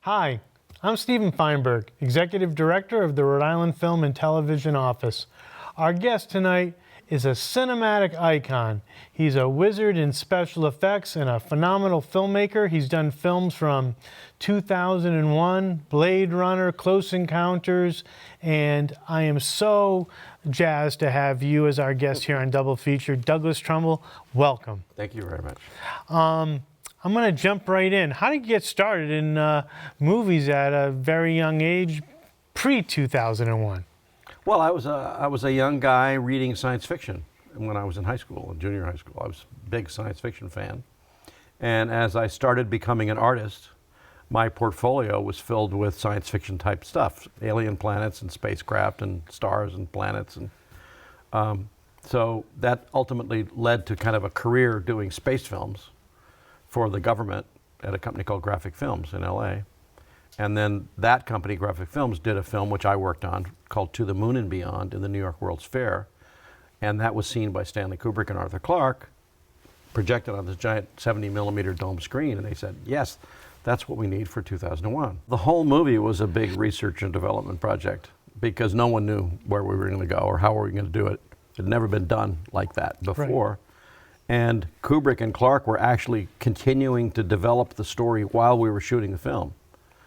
Hi, I'm Stephen Feinberg, Executive Director of the Rhode Island Film and Television Office. Our guest tonight is a cinematic icon. He's a wizard in special effects and a phenomenal filmmaker. He's done films from 2001, Blade Runner, Close Encounters, and I am so jazzed to have you as our guest here on Double Feature. Douglas Trumbull, welcome. Thank you very much. I'm going to jump right in. How did you get started in movies at a very young age, pre-2001? Well, I was a young guy reading science fiction when I was in high school, in junior high school. I was a big science fiction fan. And as I started becoming an artist, my portfolio was filled with science fiction type stuff, alien planets and spacecraft and stars and planets. And so that ultimately led to kind of a career doing space films for the government at a company called Graphic Films in LA. And then that company, Graphic Films, did a film which I worked on called To the Moon and Beyond in the New York World's Fair. And that was seen by Stanley Kubrick and Arthur Clarke, projected on this giant 70mm dome screen. And they said, yes, that's what we need for 2001. The whole movie was a big research and development project because no one knew where we were going to go or how we were going to do it. It had never been done like that before. Right. And Kubrick and Clarke were actually continuing to develop the story while we were shooting the film.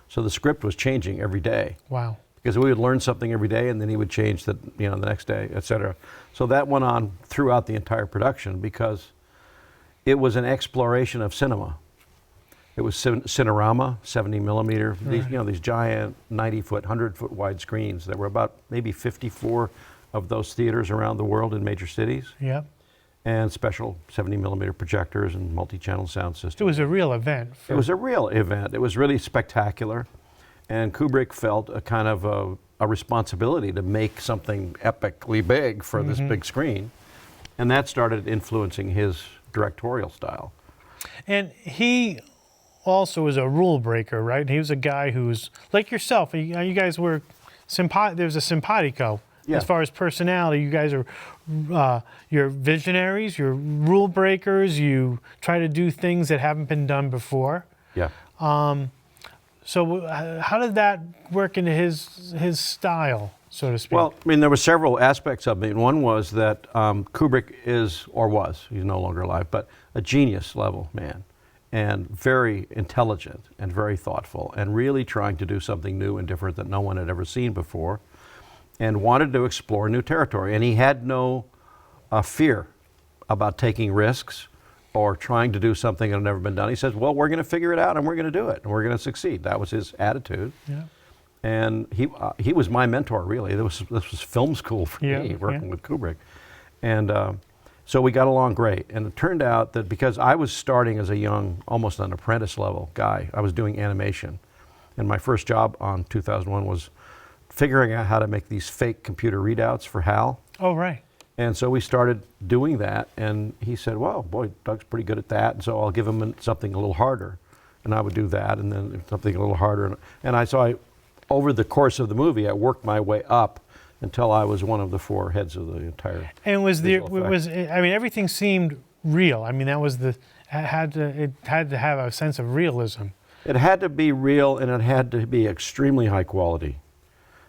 So the script was changing every day. Wow. Because we would learn something every day and then he would change the next day, et cetera. So that went on throughout the entire production because it was an exploration of cinema. It was Cinerama, 70mm, right. These giant 90-foot, 100-foot wide screens. There were about maybe 54 of those theaters around the world in major cities. Yep. And special 70mm projectors and multi-channel sound systems. It was a real event. It was a real event. It was really spectacular. And Kubrick felt a kind of a responsibility to make something epically big for this big screen. And that started influencing his directorial style. And he also was a rule breaker, right? He was a guy who's, like yourself, you guys were, there's a simpatico. Yeah. As far as personality, you guys are, you're visionaries, you're rule breakers, you try to do things that haven't been done before. Yeah. So how did that work into his style, so to speak? Well, I mean, there were several aspects of it. One was that Kubrick is, or was, he's no longer alive, but a genius level man and very intelligent and very thoughtful and really trying to do something new and different that no one had ever seen before, and wanted to explore new territory. And he had no fear about taking risks or trying to do something that had never been done. He says, well, we're going to figure it out and we're going to do it and we're going to succeed. That was his attitude. Yeah. And he was my mentor, really. This was film school for me, working with Kubrick. And so we got along great. And it turned out that because I was starting as a young, almost an apprentice level guy, I was doing animation. And my first job on 2001 was figuring out how to make these fake computer readouts for HAL. Oh, right. And so we started doing that, and he said, well, boy, Doug's pretty good at that, and so I'll give him something a little harder. And I would do that, and then something a little harder. And so over the course of the movie, I worked my way up until I was one of the four heads of the entire. And everything seemed real. I mean, it had to have a sense of realism. It had to be real, and it had to be extremely high quality.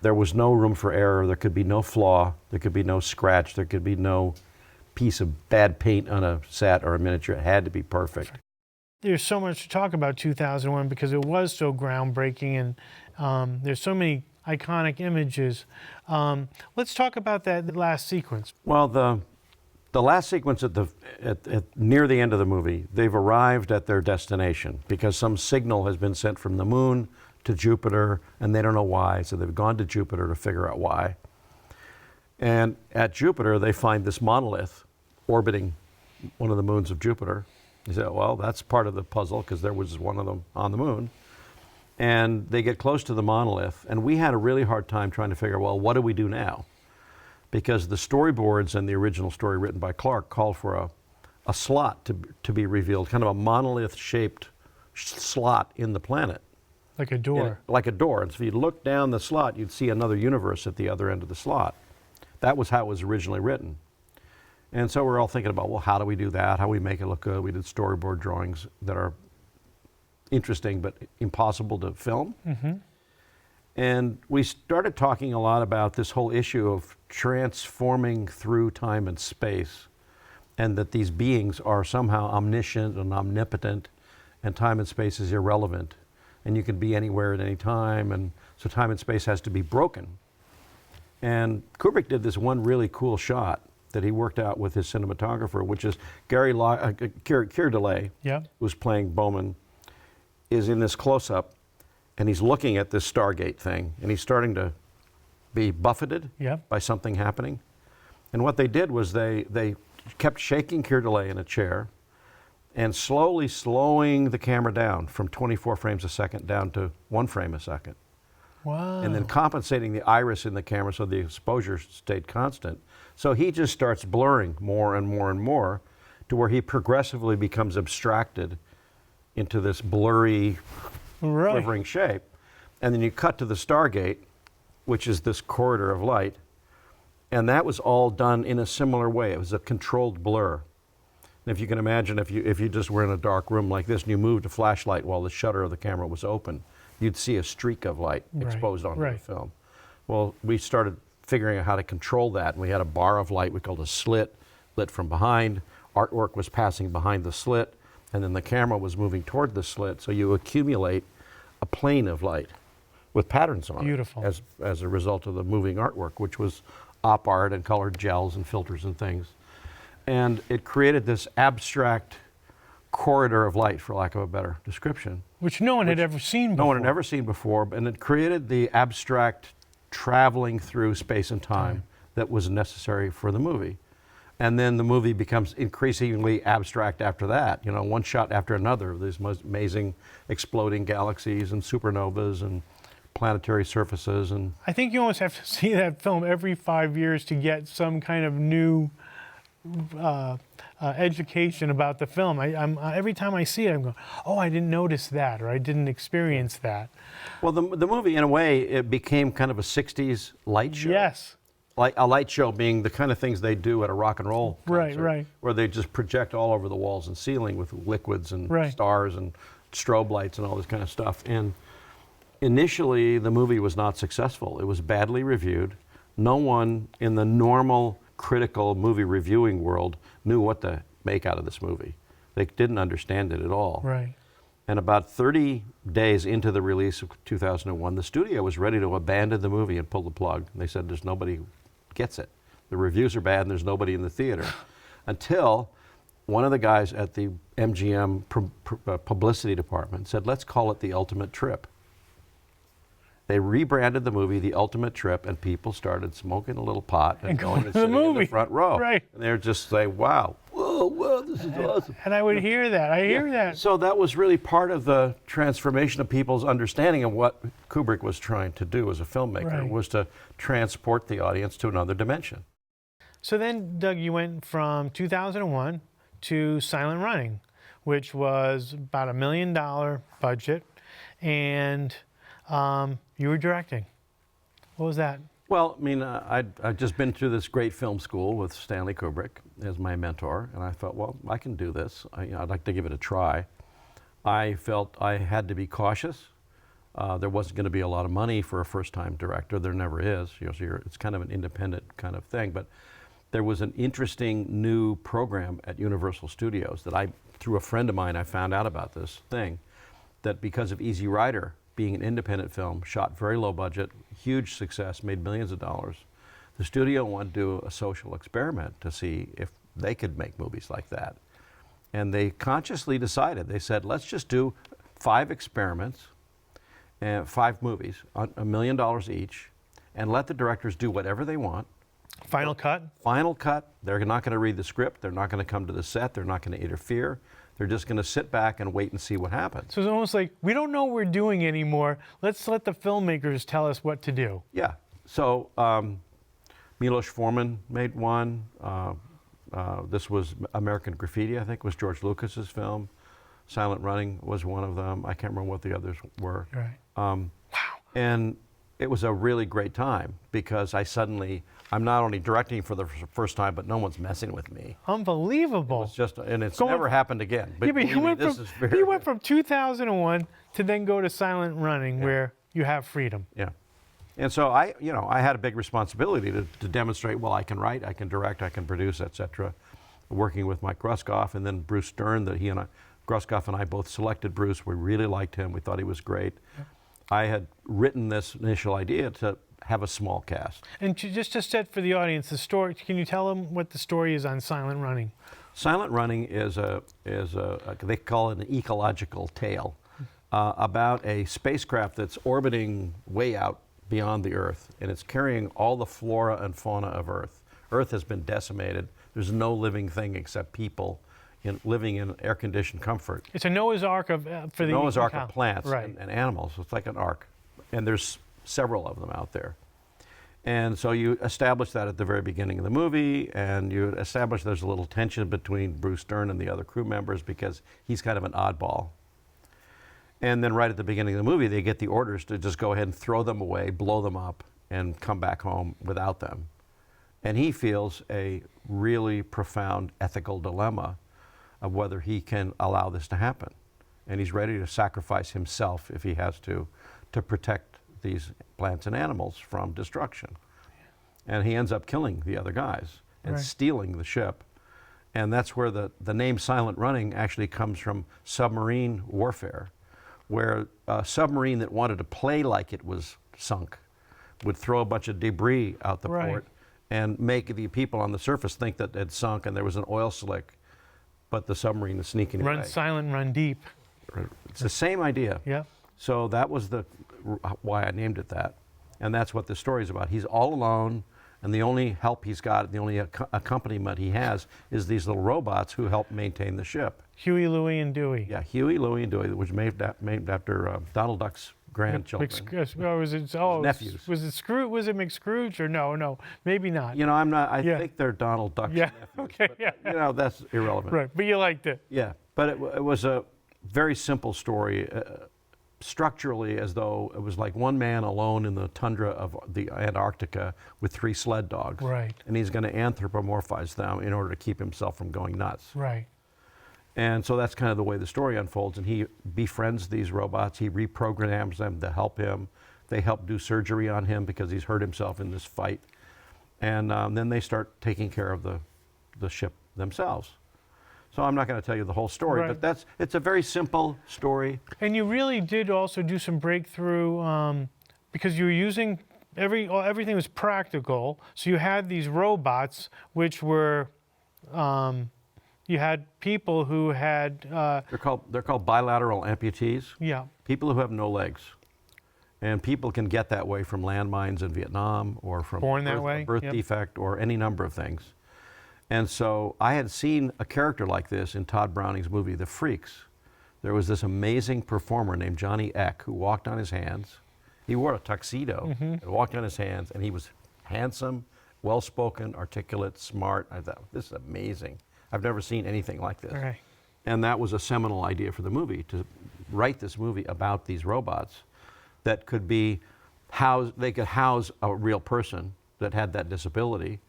There was no room for error. There could be no flaw. There could be no scratch. There could be no piece of bad paint on a set or a miniature. It had to be perfect. There's so much to talk about 2001 because it was so groundbreaking, and there's so many iconic images. Let's talk about that last sequence. Well, the last sequence at near the end of the movie, they've arrived at their destination because some signal has been sent from the moon to Jupiter, and they don't know why, so they've gone to Jupiter to figure out why. And at Jupiter, they find this monolith orbiting one of the moons of Jupiter. They say, well, that's part of the puzzle, because there was one of them on the moon. And they get close to the monolith, and we had a really hard time trying to figure out, well, what do we do now? Because the storyboards and the original story written by Clarke called for a slot to be revealed, kind of a monolith-shaped slot in the planet. Like a door. Like a door. And so if you look down the slot, you'd see another universe at the other end of the slot. That was how it was originally written. And so we're all thinking about, well, how do we do that? How do we make it look good? We did storyboard drawings that are interesting but impossible to film. And we started talking a lot about this whole issue of transforming through time and space, and that these beings are somehow omniscient and omnipotent, and time and space is irrelevant, and you can be anywhere at any time, and so time and space has to be broken. And Kubrick did this one really cool shot that he worked out with his cinematographer, which is Keir Delay, who's playing Bowman, is in this close-up, and he's looking at this Stargate thing, and he's starting to be buffeted by something happening. And what they did was they kept shaking Keir Delay in a chair and slowly slowing the camera down from 24 frames a second down to 1 frame a second. Wow. And then compensating the iris in the camera so the exposure stayed constant. So he just starts blurring more and more and more to where he progressively becomes abstracted into this blurry, quivering shape. And then you cut to the Stargate, which is this corridor of light, and that was all done in a similar way. It was a controlled blur. And if you can imagine, if you just were in a dark room like this and you moved a flashlight while the shutter of the camera was open, you'd see a streak of light exposed onto the film. Well, we started figuring out how to control that, and we had a bar of light we called a slit, lit from behind. Artwork was passing behind the slit, and then the camera was moving toward the slit, so you accumulate a plane of light with patterns on it as a result of the moving artwork, which was op art and colored gels and filters and things. And it created this abstract corridor of light, for lack of a better description. Which no one had ever seen before. No one had ever seen before, and it created the abstract traveling through space and time that was necessary for the movie. And then the movie becomes increasingly abstract after that. You know, one shot after another of these most amazing exploding galaxies and supernovas and planetary surfaces. And I think you almost have to see that film every 5 years to get some kind of new education about the film. Every time I see it, I'm going, oh, I didn't notice that, or I didn't experience that. Well, the movie, in a way, it became kind of a 60s light show. Yes. Like a light show being the kind of things they do at a rock and roll concert, right. where they just project all over the walls and ceiling with liquids and stars and strobe lights and all this kind of stuff. And initially, the movie was not successful. It was badly reviewed. No one in the normal critical movie reviewing world knew what to make out of this movie. They didn't understand it at all. Right. And about 30 days into the release of 2001, the studio was ready to abandon the movie and pull the plug. They said, there's nobody who gets it. The reviews are bad and there's nobody in the theater. Until one of the guys at the MGM publicity department said, let's call it The Ultimate Trip. They rebranded the movie The Ultimate Trip, and people started smoking a little pot and going and sitting in the front row. Right. And they were just saying, wow, whoa, this is awesome. And I would hear that. I hear that. So that was really part of the transformation of people's understanding of what Kubrick was trying to do as a filmmaker, was to transport the audience to another dimension. So then, Doug, you went from 2001 to Silent Running, which was about $1 million budget, and you were directing. What was that? Well, I mean, I'd just been through this great film school with Stanley Kubrick as my mentor, and I thought, well, I can do this. I'd like to give it a try. I felt I had to be cautious. There wasn't going to be a lot of money for a first-time director. There never is. You know, so it's kind of an independent kind of thing. But there was an interesting new program at Universal Studios that through a friend of mine, I found out about this thing, that because of Easy Rider being an independent film, shot very low budget, huge success, made millions of dollars, the studio wanted to do a social experiment to see if they could make movies like that. And they consciously decided, they said, let's just do 5 experiments and 5 movies, $1 million each, and let the directors do whatever they want. Final cut? Final cut. They're not going to read the script. They're not going to come to the set. They're not going to interfere. They're just going to sit back and wait and see what happens. So it's almost like, we don't know what we're doing anymore. Let's let the filmmakers tell us what to do. Yeah. So Milos Forman made one. This was American Graffiti, I think, was George Lucas's film. Silent Running was one of them. I can't remember what the others were. Right. Wow. And it was a really great time because I'm not only directing for the first time, but no one's messing with me. Unbelievable. It's just, and it's Going never happened again. But Yeah, but believe me, this is very. you went from 2001 to then go to silent running, where you have freedom. Yeah. And so I had a big responsibility to demonstrate, well, I can write, I can direct, I can produce, etc. Working with Mike Gruskoff and then Bruce Stern, Gruskoff and I both selected Bruce. We really liked him. We thought he was great. Yeah. I had written this initial idea to have a small cast. And just to set for the audience, the story, can you tell them what the story is on Silent Running? Silent Running is they call it an ecological tale about a spacecraft that's orbiting way out beyond the Earth, and it's carrying all the flora and fauna of Earth. Earth has been decimated. There's no living thing except people living in air-conditioned comfort. It's a Noah's Ark of for the Noah's Ark of plants right. and animals. It's like an ark, and there's several of them out there. And so you establish that at the very beginning of the movie, and you establish there's a little tension between Bruce Stern and the other crew members because he's kind of an oddball. And then right at the beginning of the movie, they get the orders to just go ahead and throw them away, blow them up, and come back home without them. And he feels a really profound ethical dilemma of whether he can allow this to happen. And he's ready to sacrifice himself, if he has to protect these plants and animals from destruction. And he ends up killing the other guys and stealing the ship. And that's where the name Silent Running actually comes from submarine warfare, where a submarine that wanted to play like it was sunk would throw a bunch of debris out the port and make the people on the surface think that it had sunk and there was an oil slick, but the submarine is sneaking away. Run silent, run deep. It's the same idea. Yeah. So that was why I named it that. And that's what the story is about. He's all alone, and the only help he's got, the only accompaniment he has, is these little robots who help maintain the ship. Huey, Louie, and Dewey. Yeah, Huey, Louie, and Dewey, which was named after Donald Duck's grandchildren. Nephews. Was it Scrooge? Was it McScrooge or no? Maybe not. I think they're Donald Duck's nephews. Okay. But, that's irrelevant. Right, but you liked it. Yeah, but it was a very simple story, structurally, as though it was like one man alone in the tundra of the Antarctica with 3 sled dogs. Right. And he's going to anthropomorphize them in order to keep himself from going nuts. Right. And so that's kind of the way the story unfolds. And he befriends these robots. He reprograms them to help him. They help do surgery on him because he's hurt himself in this fight. And then they start taking care of the ship themselves. So I'm not going to tell you the whole story, but it's a very simple story. And you really did also do some breakthrough because you were using everything was practical. So you had these robots, which were you had people who had they're called bilateral amputees. Yeah. People who have no legs, and people can get that way from landmines in Vietnam or from a birth defect or any number of things. And so I had seen a character like this in Todd Browning's movie, The Freaks. There was this amazing performer named Johnny Eck who walked on his hands. He wore a tuxedo and walked on his hands, and he was handsome, well-spoken, articulate, smart. I thought, this is amazing. I've never seen anything like this. Right. And that was a seminal idea for the movie, to write this movie about these robots that could be housed, they could house a real person that had that disability,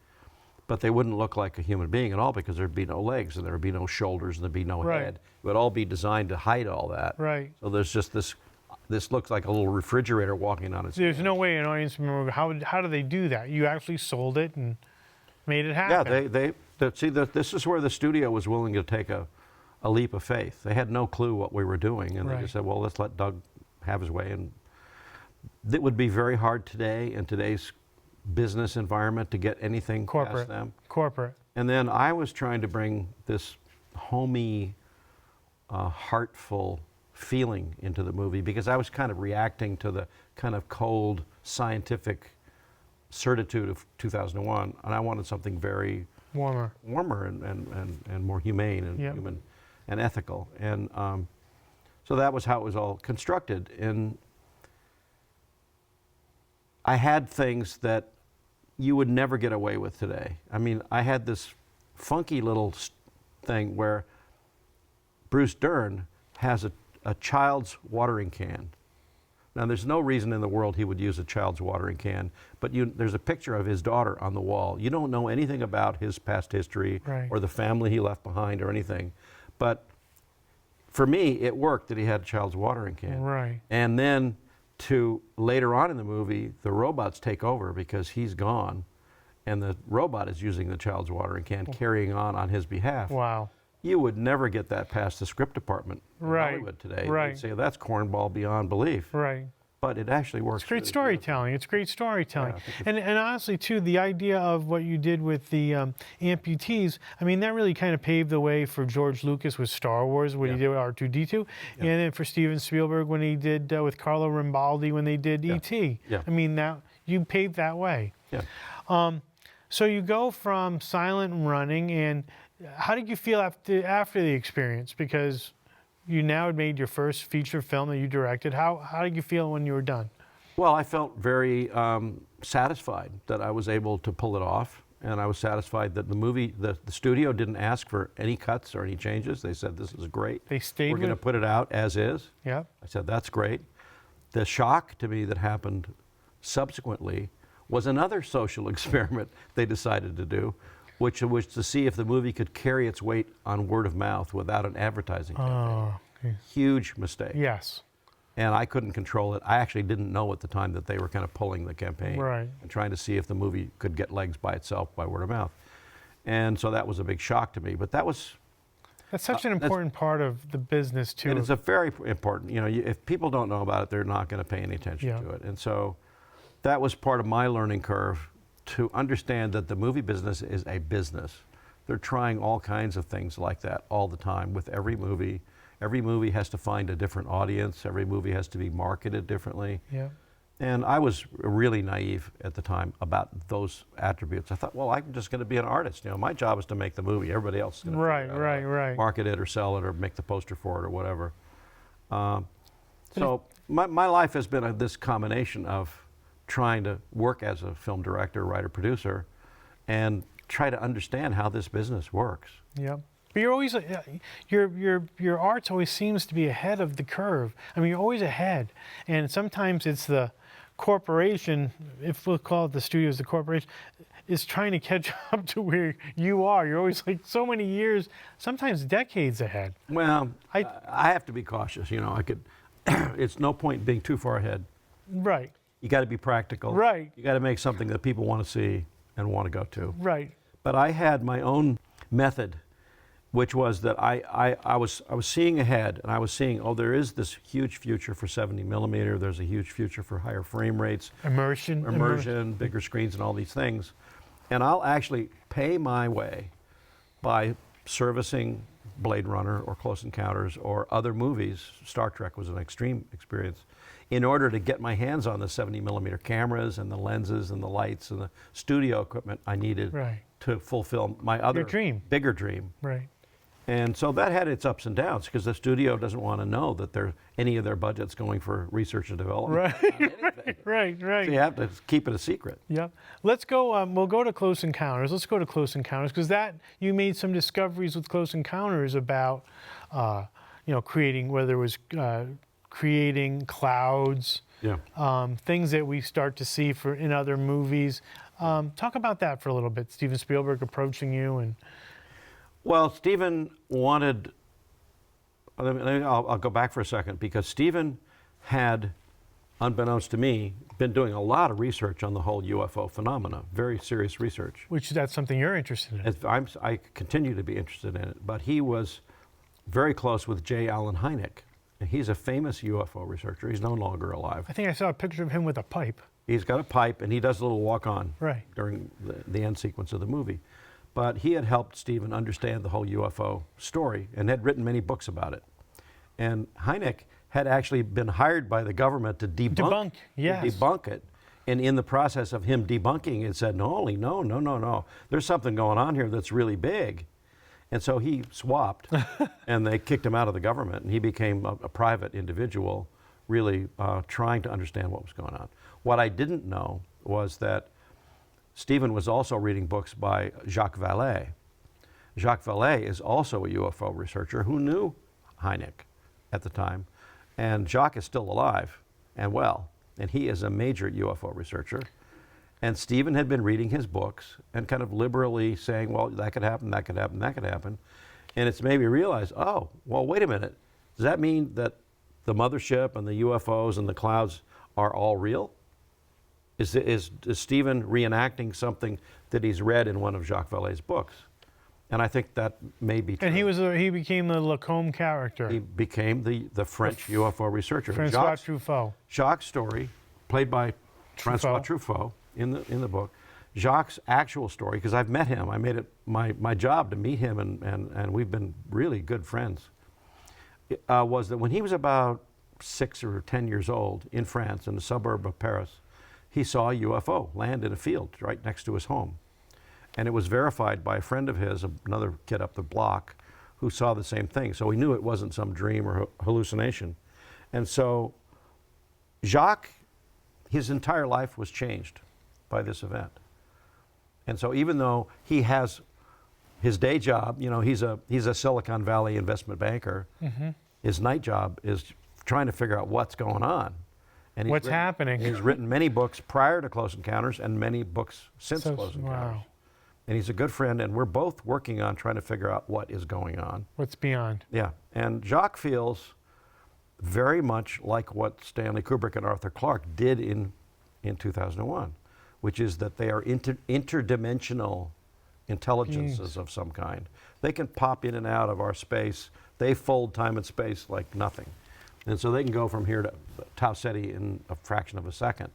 but they wouldn't look like a human being at all because there'd be no legs and there'd be no shoulders and there'd be no head. It would all be designed to hide all that. Right. So there's just this looks like a little refrigerator walking on its There's no way an audience member, how do they do that? You actually sold it and made it happen. Yeah, this is where the studio was willing to take a leap of faith. They had no clue what we were doing, and they just said, well, let's let Doug have his way. And it would be very hard today in today's business environment to get anything past them. Corporate. And then I was trying to bring this homey, heartful feeling into the movie because I was kind of reacting to the kind of cold scientific certitude of 2001, and I wanted something very warmer and more humane and human and ethical. And so that was how it was all constructed. And I had things that you would never get away with today. I mean, I had this funky little thing where Bruce Dern has a child's watering can Now, there's no reason in the world he would use a child's watering can, but there's a picture of his daughter on the wall. You don't know anything about his past history Right. or the family he left behind or anything. But for me, it worked that he had a child's watering can. Right. And then to later on in the movie, the robots take over because he's gone, and the robot is using the child's watering can, carrying on his behalf. Wow. You would never get that past the script department in Right. Hollywood today. Right. They'd say that's cornball beyond belief. Right. But it actually works. It's great really storytelling. It's great storytelling. Yeah, I think And honestly, too, the idea of what you did with the amputees, I mean, that really kind of paved the way for George Lucas with Star Wars, what he Yeah. did with R2-D2, and then for Steven Spielberg when he did with Carlo Rambaldi when they did E.T. Yeah. I mean, that you paved that way. Yeah. So you go from silent and running, and how did you feel after the experience? Because you now had made your first feature film that you directed. How did you feel when you were done? Well, I felt very satisfied that I was able to pull it off, and I was satisfied that the studio didn't ask for any cuts or any changes. They said, this is great. They stayed We're going to with. put it out as is. Yeah. I said, that's great. The shock to me that happened subsequently was another social experiment they decided to do, which was to see if the movie could carry its weight on word of mouth without an advertising campaign. Oh, okay. Huge mistake. Yes. And I couldn't control it. I actually didn't know at the time that they were kind of pulling the campaign Right. and trying to see if the movie could get legs by itself by word of mouth. And so that was a big shock to me. But that was, That's such an important part of the business, too. and it's a very important, if people don't know about it, they're not going to pay any attention Yeah. to it. And so that was part of my learning curve, to understand that the movie business is a business. They're trying all kinds of things like that all the time with every movie. Every movie has to find a different audience. Every movie has to be marketed differently. Yeah. And I was really naive at the time about those attributes. I thought, well, I'm just going to be an artist. My job is to make the movie. Everybody else is going to Right. market it or sell it or make the poster for it or whatever. So my life has been this combination of trying to work as a film director, writer, producer, and try to understand how this business works. Yeah. But you're always your arts always seems to be ahead of the curve. I mean, you're always ahead, and sometimes it's the corporation, if we'll call it the studios, the corporation is trying to catch up to where you are. You're always like so many years, sometimes decades ahead. Well, I have to be cautious. It's no point being too far ahead. Right. You got to be practical. Right. You got to make something that people want to see and want to go to. Right. But I had my own method, which was that I was seeing ahead, and I was seeing, there is this huge future for 70 millimeter. There's a huge future for higher frame rates, Immersion. bigger screens, and all these things. And I'll actually pay my way by servicing Blade Runner or Close Encounters or other movies. Star Trek was an extreme experience, in order to get my hands on the 70 millimeter cameras and the lenses and the lights and the studio equipment I needed Right. to fulfill my other bigger dream. Right. And so that had its ups and downs, because the studio doesn't want to know that any of their budget's going for research and development. Right. So you have to keep it a secret. Yep. Let's go. We'll go to Close Encounters. Let's go to Close Encounters, because you made some discoveries with Close Encounters about, creating, whether it was creating clouds, things that we start to see in other movies. Talk about that for a little bit. Steven Spielberg approaching you and. Well, Steven wanted. I'll go back for a second, because Steven had, unbeknownst to me, been doing a lot of research on the whole UFO phenomena, very serious research. Which that's something you're interested in. I continue to be interested in it, but he was very close with J. Allen Hynek. And he's a famous UFO researcher. He's no longer alive. I think I saw a picture of him with a pipe. He's got a pipe, and he does a little walk-on during the end sequence of the movie. But he had helped Steven understand the whole UFO story and had written many books about it. And Hynek had actually been hired by the government to debunk it. And in the process of him debunking it, said, no. There's something going on here that's really big. And so he swapped, and they kicked him out of the government, and he became a private individual, really trying to understand what was going on. What I didn't know was that Steven was also reading books by Jacques Vallée. Jacques Vallée is also a UFO researcher who knew Hynek at the time, and Jacques is still alive, and well. And he is a major UFO researcher. And Stephen had been reading his books and kind of liberally saying, well, that could happen, that could happen, that could happen. And it's made me realize, oh, well, wait a minute. Does that mean that the mothership and the UFOs and the clouds are all real? Is Stephen reenacting something that he's read in one of Jacques Vallée's books? And I think that may be true. And he became the Lacombe character. He became the French UFO researcher. Francois Truffaut. Jacques' story, played by Francois Truffaut in the book. Jacques' actual story, because I've met him. I made it my job to meet him, and we've been really good friends, was that when he was about 6 or 10 years old in France, in the suburb of Paris, he saw a UFO land in a field right next to his home. And it was verified by a friend of his, another kid up the block, who saw the same thing. So he knew it wasn't some dream or hallucination. And so Jacques, his entire life was changed by this event. And so even though he has his day job, you know, he's a Silicon Valley investment banker, his night job is trying to figure out what's going on. And what's happening. He's written many books prior to Close Encounters and many books since Close Encounters. Wow. And he's a good friend, and we're both working on trying to figure out what is going on. What's beyond. Yeah, and Jacques feels very much like what Stanley Kubrick and Arthur Clarke did in 2001, which is that they are interdimensional intelligences of some kind. They can pop in and out of our space. They fold time and space like nothing. And so they can go from here to Tau Ceti in a fraction of a second.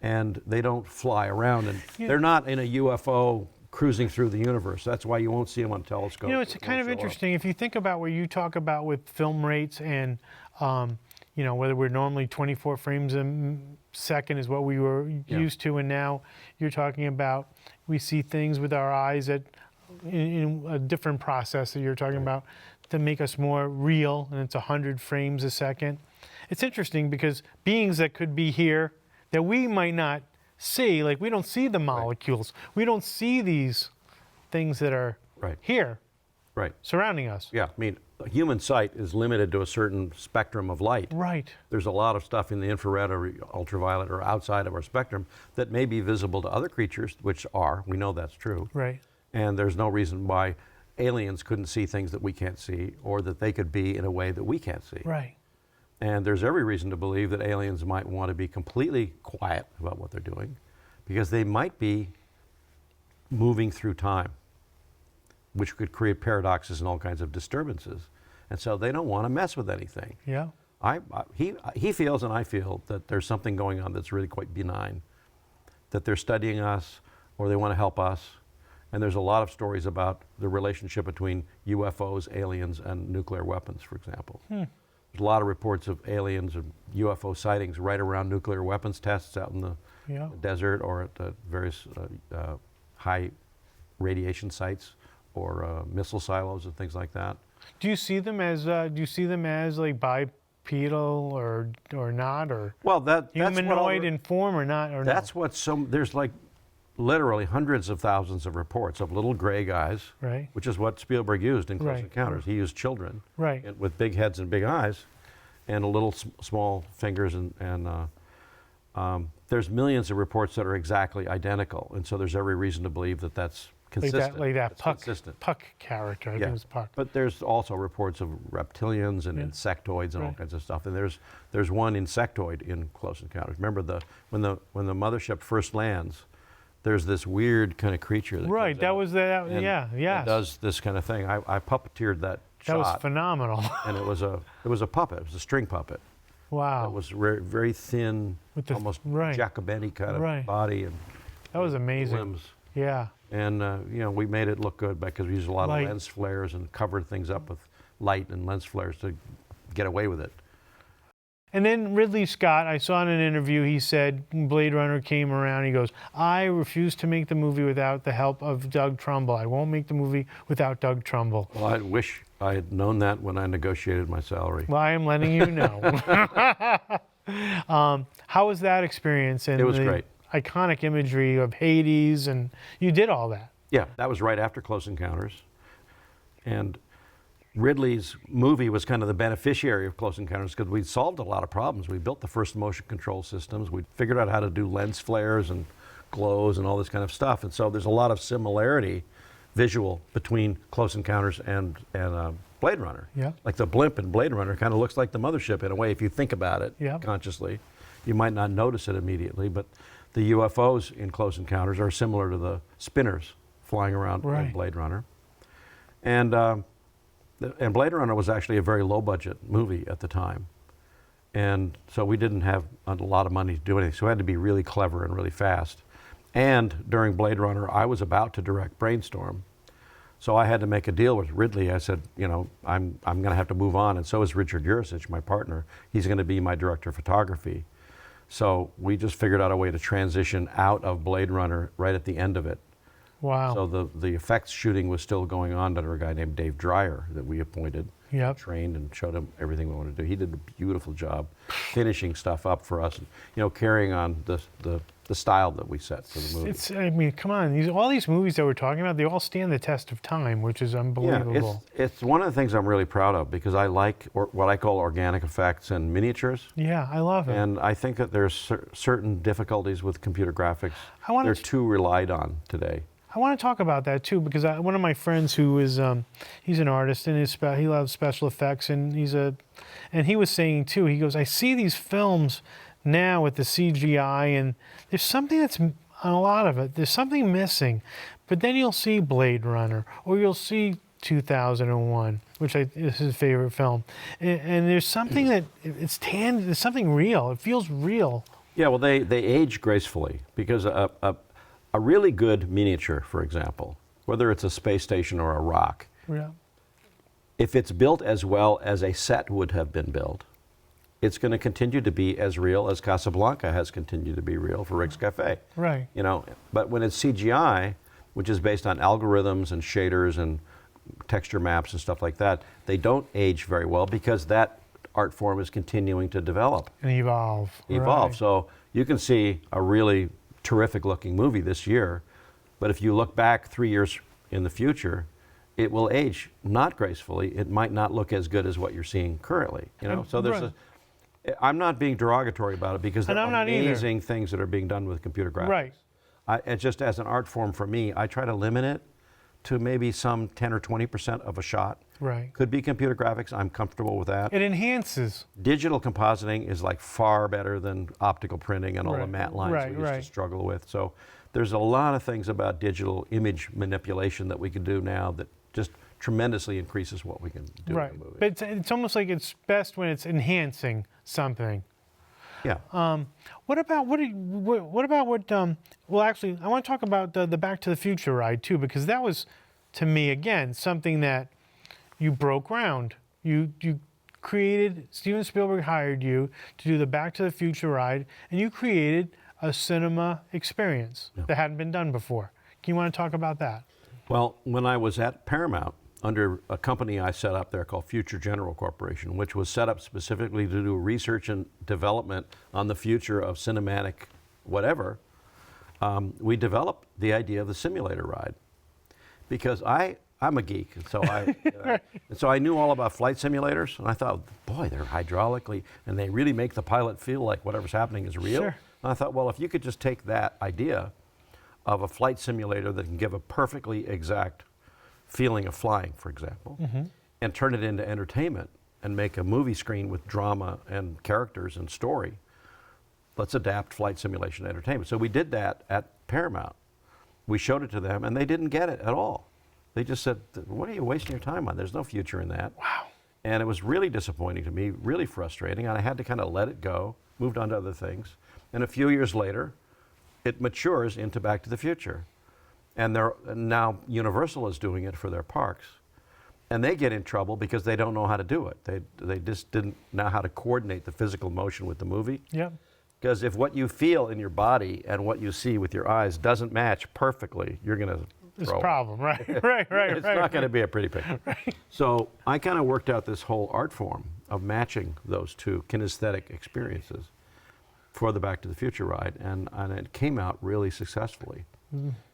And they don't fly around, and they're not in a UFO cruising through the universe. That's why you won't see them on telescopes. You know, it's kind of interesting. If you think about what you talk about with film rates and, you know, whether we're normally 24 frames a second is what we were used to, and now you're talking about we see things with our eyes in a different process that you're talking about to make us more real, and it's 100 frames a second. It's interesting because beings that could be here that we might not see, like we don't see the molecules. We don't see these things that are here surrounding us. Yeah, I mean, human sight is limited to a certain spectrum of light. Right. There's a lot of stuff in the infrared or ultraviolet or outside of our spectrum that may be visible to other creatures, which are. We know that's true. Right. And there's no reason why aliens couldn't see things that we can't see, or that they could be in a way that we can't see. Right. And there's every reason to believe that aliens might want to be completely quiet about what they're doing, because they might be moving through time, which could create paradoxes and all kinds of disturbances. And so they don't want to mess with anything. Yeah. He feels, and I feel, that there's something going on that's really quite benign, that they're studying us or they want to help us. And there's a lot of stories about the relationship between UFOs, aliens, and nuclear weapons, for example. There's a lot of reports of aliens and UFO sightings right around nuclear weapons tests out in the desert or at various high radiation sites or missile silos and things like that. Do you see them as like bipedal or not, or that's humanoid in form or not? Or that's no? what there's like literally hundreds of thousands of reports of little gray guys, which is what Spielberg used in Close Encounters. He used children with big heads and big eyes and little small fingers, and there's millions of reports that are exactly identical, and so there's every reason to believe that that's consistent. Like that Puck character, I think it was Puck. But there's also reports of reptilians and insectoids and all kinds of stuff, and there's one insectoid in Close Encounters. Remember when the mothership first lands, there's this weird kind of creature that comes out and does this kind of thing. I puppeteered that shot. That was phenomenal. And it was a puppet. It was a string puppet. Wow. It was very thin, with the, almost Jacobetti kind of body and that was amazing. Limbs. Yeah. And you know, we made it look good because we used a lot of lens flares and covered things up with light and lens flares to get away with it. And then Ridley Scott, I saw in an interview, he said Blade Runner came around, he goes, I refuse to make the movie without the help of Doug Trumbull. I won't make the movie without Doug Trumbull. Well, I wish I had known that when I negotiated my salary. Well, I am letting you know. How was that experience? And it was great. Iconic imagery of Hades, and you did all that. Yeah, that was right after Close Encounters. And Ridley's movie was kind of the beneficiary of Close Encounters because we solved a lot of problems. We built the first motion control systems. We figured out how to do lens flares and glows and all this kind of stuff. And so there's a lot of similarity visual between Close Encounters and Blade Runner. Yeah. Like the blimp in Blade Runner kind of looks like the mothership in a way if you think about it consciously. You might not notice it immediately, but the UFOs in Close Encounters are similar to the spinners flying around in Blade Runner. And Blade Runner was actually a very low-budget movie at the time. And so we didn't have a lot of money to do anything, so we had to be really clever and really fast. And during Blade Runner, I was about to direct Brainstorm. So I had to make a deal with Ridley. I said, you know, I'm going to have to move on, and so is Richard Jurisic, my partner. He's going to be my director of photography. So we just figured out a way to transition out of Blade Runner right at the end of it. Wow. So the effects shooting was still going on under a guy named Dave Dreyer that we appointed, trained, and showed him everything we wanted to do. He did a beautiful job finishing stuff up for us, and, you know, carrying on the style that we set for the movie. I mean, come on, all these movies that we're talking about, they all stand the test of time, which is unbelievable. Yeah, it's one of the things I'm really proud of because I like what I call organic effects and miniatures. Yeah, I love it. And I think that there's certain difficulties with computer graphics. They're too relied on today. I want to talk about that too because one of my friends who is he's an artist and he loves special effects and he was saying too, he goes, I see these films now with the CGI and there's something that's on a lot of it, there's something missing, but then you'll see Blade Runner or you'll see 2001, which is his favorite film, and there's something that there's something real, it feels real. Yeah, well they age gracefully because a really good miniature, for example, whether it's a space station or a rock, if it's built as well as a set would have been built, it's going to continue to be as real as Casablanca has continued to be real for Rick's Cafe. Right. You know, but when it's CGI, which is based on algorithms and shaders and texture maps and stuff like that, they don't age very well because that art form is continuing to develop. And evolve. Right. So you can see a really terrific looking movie this year, but if you look back 3 years in the future, it will age not gracefully. It might not look as good as what you're seeing currently. You know, so there's I'm not being derogatory about it because there are amazing things that are being done with computer graphics. Right. And just as an art form for me, I try to limit it to maybe some 10 or 20% of a shot. Right. Could be computer graphics. I'm comfortable with that. It enhances. Digital compositing is like far better than optical printing and all the matte lines we used to struggle with. So there's a lot of things about digital image manipulation that we can do now that just tremendously increases what we can do in a movie. But it's almost like it's best when it's enhancing something. Yeah. What about well, actually, I want to talk about the Back to the Future ride too, because that was, to me, again, something that you broke ground. You created. Steven Spielberg hired you to do the Back to the Future ride, and you created a cinema experience that hadn't been done before. Can you want to talk about that? Well, when I was at Paramount, under a company I set up there called Future General Corporation, which was set up specifically to do research and development on the future of cinematic whatever, we developed the idea of the simulator ride. Because I'm a geek, and so I knew all about flight simulators, and I thought, boy, they're hydraulically, and they really make the pilot feel like whatever's happening is real. Sure. And I thought, well, if you could just take that idea of a flight simulator that can give a perfectly exact feeling of flying, for example, and turn it into entertainment and make a movie screen with drama and characters and story, let's adapt flight simulation to entertainment. So we did that at Paramount. We showed it to them, and they didn't get it at all. They just said, what are you wasting your time on? There's no future in that. Wow. And it was really disappointing to me, really frustrating, and I had to kind of let it go, moved on to other things. And a few years later, it matures into Back to the Future. And now Universal is doing it for their parks. And they get in trouble because they don't know how to do it. They just didn't know how to coordinate the physical motion with the movie. Yeah. Because if what you feel in your body and what you see with your eyes doesn't match perfectly, you're going to It's a problem, right? It's not going to be a pretty picture. So I kind of worked out this whole art form of matching those two kinesthetic experiences for the Back to the Future ride, and it came out really successfully.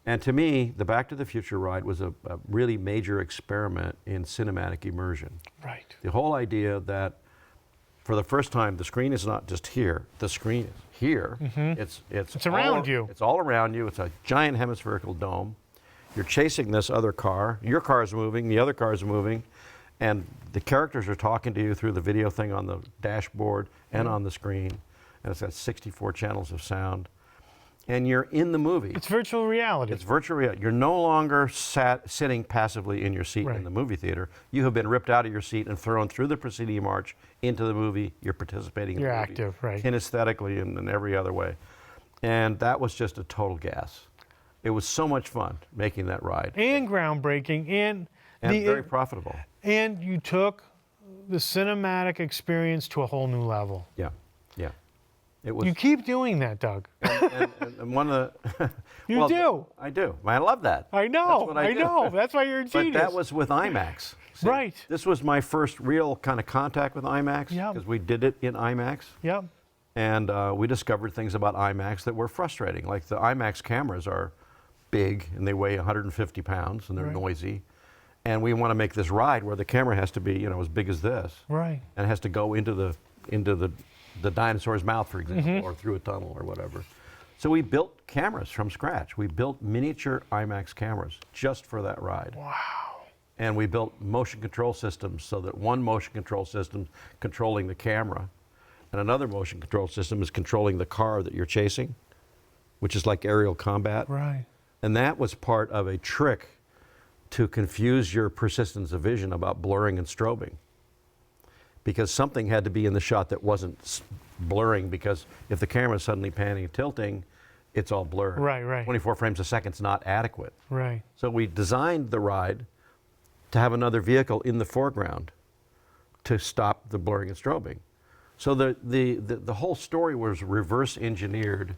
And to me, the Back to the Future ride was a really major experiment in cinematic immersion. Right. The whole idea that for the first time, the screen is not just here, the screen is here. It's around you. It's all around you. It's a giant hemispherical dome. You're chasing this other car. Your car is moving, the other car is moving, and the characters are talking to you through the video thing on the dashboard and on the screen. And it's got 64 channels of sound. And you're in the movie. It's virtual reality. It's virtual reality. You're no longer sitting passively in your seat in the movie theater. You have been ripped out of your seat and thrown through the proscenium arch into the movie. You're participating in the movie. You're active, right. Kinesthetically and in every other way. And that was just a total gas. It was so much fun making that ride. And groundbreaking, and very profitable. And you took the cinematic experience to a whole new level. Yeah, yeah. It was. You keep doing that, Doug. And one of the. You do. I do. I love that. I know. That's what I do. know. That's why you're a genius. But that was with IMAX. See, right. This was my first real kind of contact with IMAX because we did it in IMAX. Yep. And we discovered things about IMAX that were frustrating. Like the IMAX cameras are big and they weigh 150 pounds and they're noisy. And we want to make this ride where the camera has to be, as big as this. Right. And it has to go into the dinosaur's mouth, for example, or through a tunnel or whatever. So we built cameras from scratch. We built miniature IMAX cameras just for that ride. Wow. And we built motion control systems so that one motion control system controlling the camera and another motion control system is controlling the car that you're chasing, which is like aerial combat. Right. And that was part of a trick to confuse your persistence of vision about blurring and strobing. Because something had to be in the shot that wasn't blurring, because if the camera is suddenly panning and tilting, it's all blurred. Right, right. 24 frames a second is not adequate. Right. So we designed the ride to have another vehicle in the foreground to stop the blurring and strobing. So the whole story was reverse engineered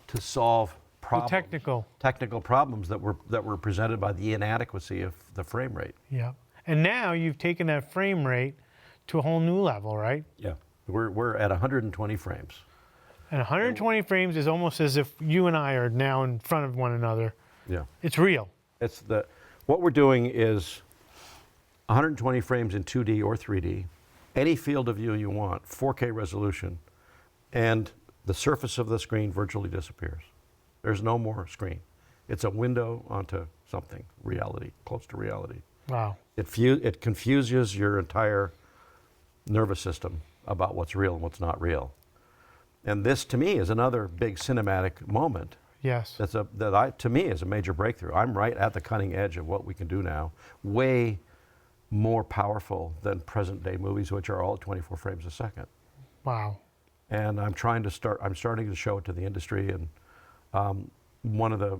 to solve problems, technical problems that were presented by the inadequacy of the frame rate. Yeah. And now you've taken that frame rate to a whole new level, right? Yeah. We're at 120 frames. And 120 frames is almost as if you and I are now in front of one another. Yeah. It's real. What we're doing is 120 frames in 2D or 3D, any field of view you want, 4K resolution, and the surface of the screen virtually disappears. There's no more screen. It's a window onto something, reality, close to reality. Wow. It confuses your entire nervous system about what's real and what's not real. And this, to me, is another big cinematic moment. Yes. To me, is a major breakthrough. I'm right at the cutting edge of what we can do now. Way more powerful than present-day movies, which are all at 24 frames a second. Wow. And I'm starting to show it to the industry. And one of the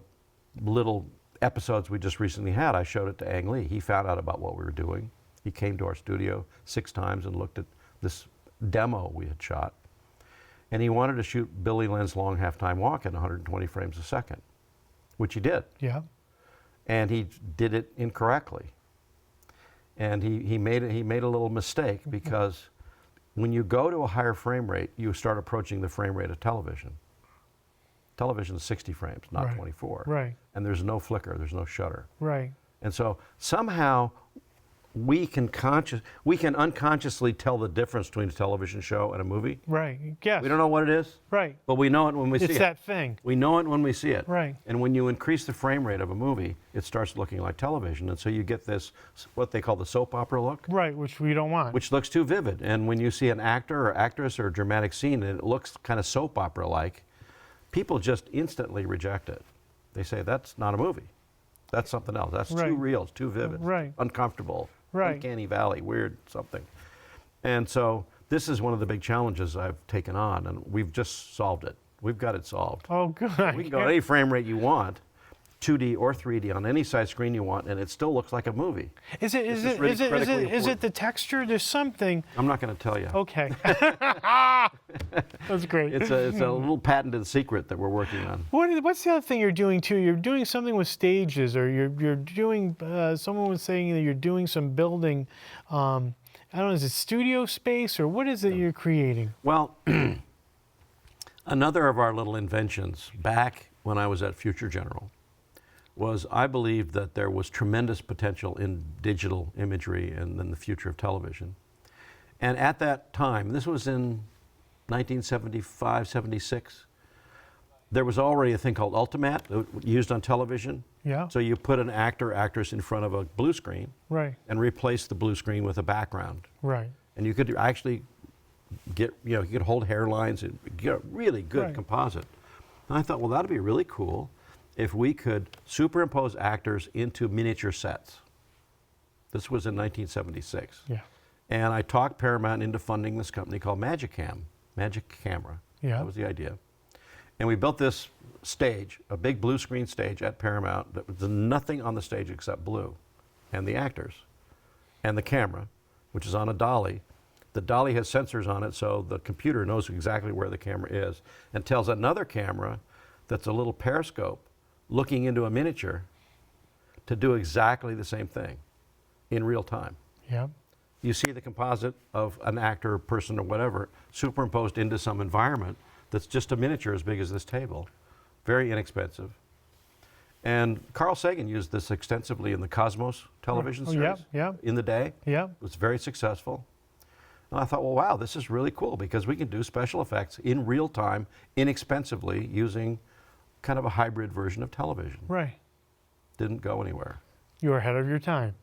little episodes we just recently had, I showed it to Ang Lee. He found out about what we were doing. He came to our studio 6 times and looked at this demo we had shot. And he wanted to shoot Billy Lynn's Long Half-Time Walk at 120 frames a second, which he did. Yeah. And he did it incorrectly. And he made a little mistake, because when you go to a higher frame rate, you start approaching the frame rate of television. Television is 60 frames, not 24. Right. And there's no flicker, there's no shutter. Right. And so somehow we can unconsciously tell the difference between a television show and a movie. Right. Yes. We don't know what it is. Right. But we know it when we see it. It's that thing. We know it when we see it. Right. And when you increase the frame rate of a movie, it starts looking like television. And so you get this, what they call the soap opera look. Right, which we don't want. Which looks too vivid. And when you see an actor or actress or a dramatic scene and it looks kind of soap opera-like, people just instantly reject it. They say, that's not a movie. That's something else. That's too real. It's too vivid. Right. Uncomfortable. Right. Uncanny valley. Weird something. And so this is one of the big challenges I've taken on, and we've just solved it. We've got it solved. Oh, good. We can go at any frame rate you want, 2D or 3D, on any size screen you want, and it still looks like a movie. Is it the texture? There's something. I'm not going to tell you. Okay. That's great. It's a little patented secret that we're working on. What's the other thing you're doing too? You're doing something with stages, or you're doing. Someone was saying that you're doing some building. I don't know. Is it studio space, or what is it you're creating? Well, another of our little inventions back when I was at Future General, was I believed that there was tremendous potential in digital imagery and then the future of television. And at that time, this was in 1975, 76, there was already a thing called Ultimat used on television. Yeah. So you put an actor, actress in front of a blue screen Right. and replace the blue screen with a background. Right. And you could actually get, you could hold hairlines and get a really good Right. composite. And I thought, well, that'd be really cool if we could superimpose actors into miniature sets. This was in 1976. Yeah. And I talked Paramount into funding this company called Magic Camera. Yeah. That was the idea. And we built this stage, a big blue screen stage at Paramount that was nothing on the stage except blue and the actors and the camera, which is on a dolly. The dolly has sensors on it, so the computer knows exactly where the camera is and tells another camera that's a little periscope looking into a miniature to do exactly the same thing in real time. Yeah. You see the composite of an actor, person, or whatever superimposed into some environment that's just a miniature as big as this table. Very inexpensive. And Carl Sagan used this extensively in the Cosmos television series in the day. Yeah. It was very successful. And I thought, well, wow, this is really cool because we can do special effects in real time, inexpensively, using kind of a hybrid version of television. Right. Didn't go anywhere. You were ahead of your time.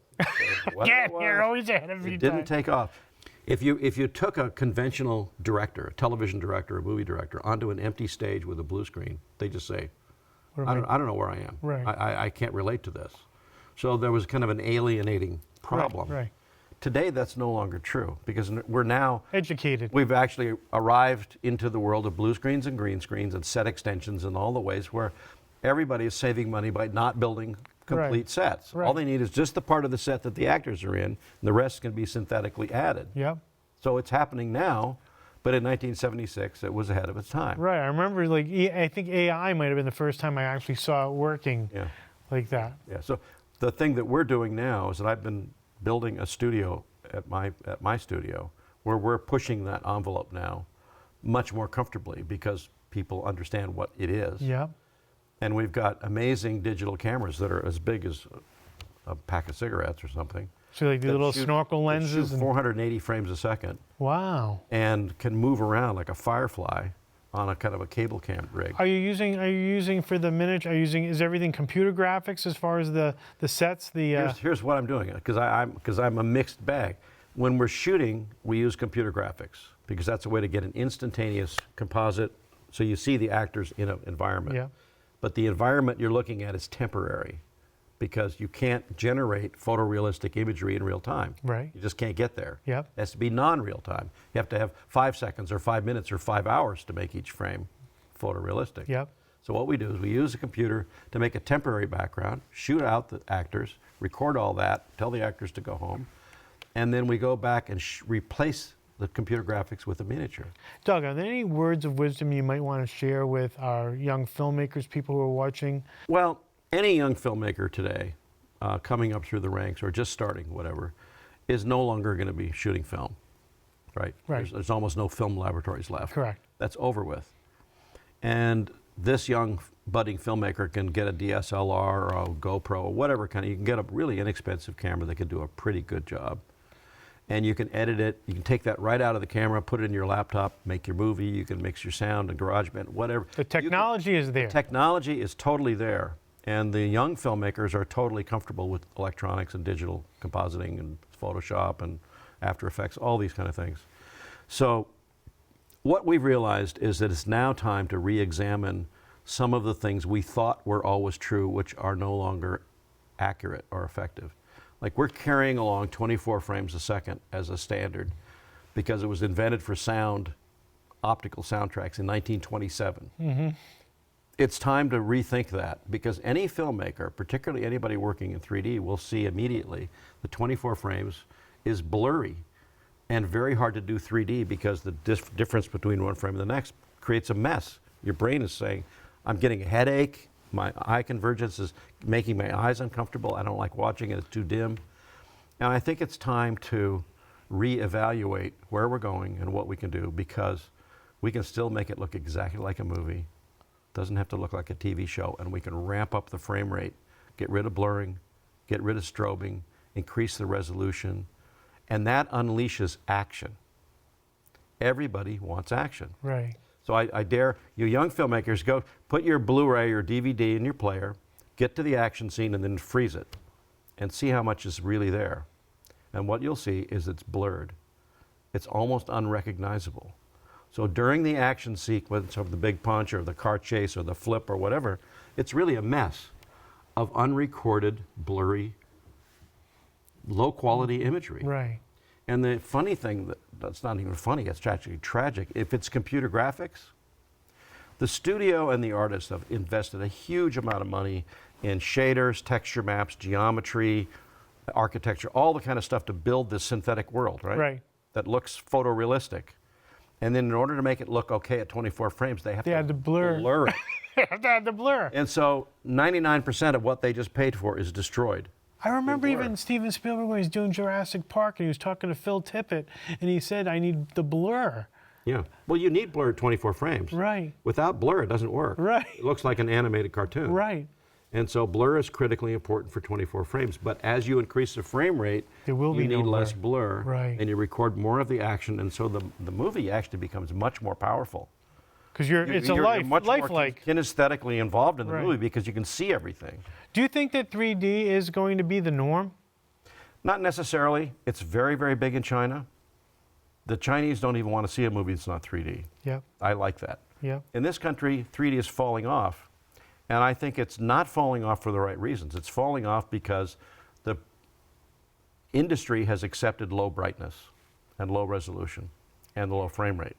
Yeah, you're always ahead of your It time. didn't take off. If you took a conventional director, a television director, a movie director, onto an empty stage with a blue screen, they just say, I don't know where I am. Right. I can't relate to this. So there was kind of an alienating problem. Right. Today, that's no longer true because we're now Educated. we've actually arrived into the world of blue screens and green screens and set extensions and all the ways where everybody is saving money by not building complete sets. Right. All they need is just the part of the set that the actors are in, and the rest can be synthetically added. Yep. So it's happening now, but in 1976, it was ahead of its time. Right. I remember, like, I think AI might have been the first time I actually saw it working Yeah. like that. Yeah. So the thing that we're doing now is that I've been building a studio at my studio where we're pushing that envelope now much more comfortably because people understand what it is. Yeah. And we've got amazing digital cameras that are as big as a pack of cigarettes or something. So like the that little shoot- snorkel that lenses. shoot And, 480 frames a second wow. and can move around like a firefly on a kind of a cable cam rig. Are you using for the miniature? Is everything computer graphics as far as the sets? Here's what I'm doing because I'm a mixed bag. When we're shooting, we use computer graphics because that's a way to get an instantaneous composite, so you see the actors in an environment. Yeah. But the environment you're looking at is temporary because you can't generate photorealistic imagery in real time. Right. You just can't get there. Yep. It has to be non-real time. You have to have 5 seconds or 5 minutes or 5 hours to make each frame photorealistic. Yep. So what we do is we use a computer to make a temporary background, shoot out the actors, record all that, tell the actors to go home, and then we go back and replace the computer graphics with a miniature. Doug, are there any words of wisdom you might want to share with our young filmmakers, people who are watching? Well, any young filmmaker today, coming up through the ranks or just starting, whatever, is no longer going to be shooting film, right? Right. There's almost no film laboratories left. Correct. That's over with. And this young budding filmmaker can get a DSLR or a GoPro or whatever kind of, you can get a really inexpensive camera that can do a pretty good job. And you can edit it, you can take that right out of the camera, put it in your laptop, make your movie, you can mix your sound and GarageBand, whatever. The technology is there. Technology is totally there. And the young filmmakers are totally comfortable with electronics and digital compositing and Photoshop and After Effects, all these kind of things. So what we've realized is that it's now time to re-examine some of the things we thought were always true, which are no longer accurate or effective. Like we're carrying along 24 frames a second as a standard because it was invented for sound, optical soundtracks in 1927. Mm-hmm. It's time to rethink that because any filmmaker, particularly anybody working in 3D, will see immediately the 24 frames is blurry and very hard to do 3D because the difference between one frame and the next creates a mess. Your brain is saying, I'm getting a headache, my eye convergence is making my eyes uncomfortable, I don't like watching it, it's too dim. And I think it's time to reevaluate where we're going and what we can do because we can still make it look exactly like a movie. Doesn't have to look like a TV show, and we can ramp up the frame rate get rid of blurring, get rid of strobing, increase the resolution, and that unleashes action. Everybody wants action. Right. So I dare you young filmmakers, go put your Blu-ray or DVD in your player, get to the action scene and then freeze it and see how much is really there. And what you'll see is it's blurred. It's almost unrecognizable. So during the action sequence of the big punch or the car chase or the flip or whatever, it's really a mess of unrecorded, blurry, low quality imagery. Right. And the funny thing, that's not even funny, it's actually tragic. If it's computer graphics, the studio and the artists have invested a huge amount of money in shaders, texture maps, geometry, architecture, all the kind of stuff to build this synthetic world, right? Right. That looks photorealistic. And then in order to make it look okay at 24 frames, they have to had to blur it. They had to blur. And so 99% of what they just paid for is destroyed. I remember blur. even Steven Spielberg when he was doing Jurassic Park and he was talking to Phil Tippett and he said, I need the blur. Yeah. Well, you need blur at 24 frames. Right. Without blur, it doesn't work. Right. It looks like an animated cartoon. Right. And so blur is critically important for 24 frames. But as you increase the frame rate, There will you be no need less blur. blur. Right. And you record more of the action. And so the movie actually becomes much more powerful. Because it's a You're much more lifelike. kinesthetically involved in the Right. movie because you can see everything. Do you think that 3D is going to be the norm? Not necessarily. It's very, very big in China. The Chinese don't even want to see a movie that's not 3D. Yep. I like that. Yep. In this country, 3D is falling off. And I think it's not falling off for the right reasons. It's falling off because the industry has accepted low brightness and low resolution and the low frame rate.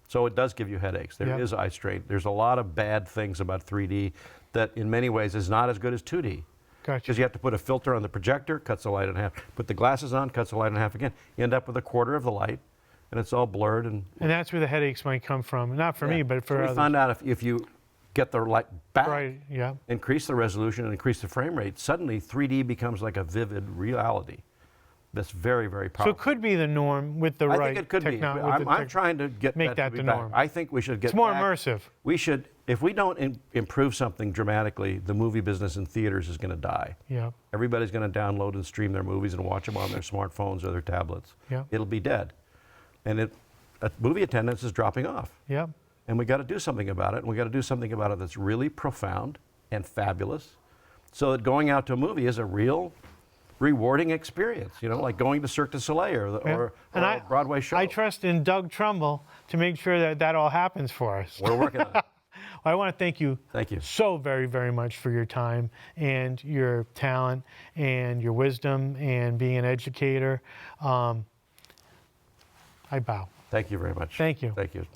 So it does give you headaches. There is eye strain. There's a lot of bad things about 3D that in many ways is not as good as 2D. Gotcha. Because you have to put a filter on the projector, cuts the light in half. Put the glasses on, cuts the light in half again. You end up with a quarter of the light, and it's all blurred. And that's where the headaches might come from. Not for me, but for so we others. found out if you get the light back, Right, yeah. increase the resolution, and increase the frame rate, suddenly 3D becomes like a vivid reality. That's very, very So powerful. it could be the norm with the I right think it could be. technology. I'm trying to get make that that to be the back. norm. I think we should get It's more back. immersive. We should, if we don't improve something dramatically, the movie business in theaters is going to die. Yeah. Everybody's going to download and stream their movies and watch them on their smartphones or their tablets. Yeah. It'll be dead. And movie attendance is dropping off. Yeah. And we got to do something about it. And we got to do something about it that's really profound and fabulous so that going out to a movie is a real rewarding experience, you know, like going to Cirque du Soleil or a Broadway show. I trust in Doug Trumbull to make sure that that all happens for us. We're working on it. I want to thank you, Thank you so very, very much for your time and your talent and your wisdom and being an educator. I bow. Thank you very much. Thank you. Thank you.